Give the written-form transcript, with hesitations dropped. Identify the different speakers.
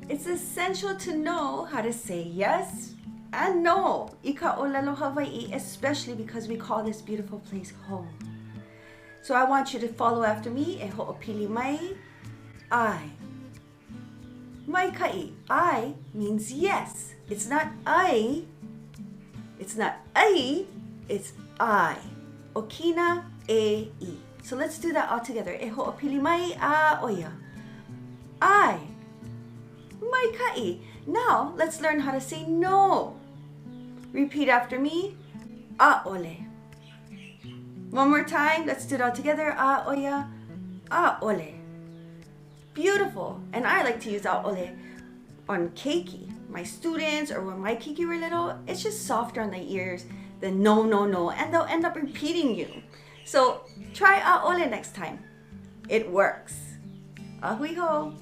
Speaker 1: It's essential to know how to say yes and no i ka ʻōlelo Hawaiʻi, especially because we call this beautiful place home. So I want you to follow after me e hoʻopili mai, I. Maikaʻi, I means yes. It's not I. It's not ai, it's I. Okina e I. So let's do that all together. E hoʻopili mai a oia. I. Maikaʻi. Now let's learn how to say no. Repeat after me. ʻAʻole. One more time. Let's do it all together. A oia. ʻAʻole. Beautiful. And I like to use ʻAʻole on keiki. My students or when my keiki were little, it's just softer on the ears than no, no, no. And they'll end up repeating you. So try ʻAʻole next time. It works. Ahui ho.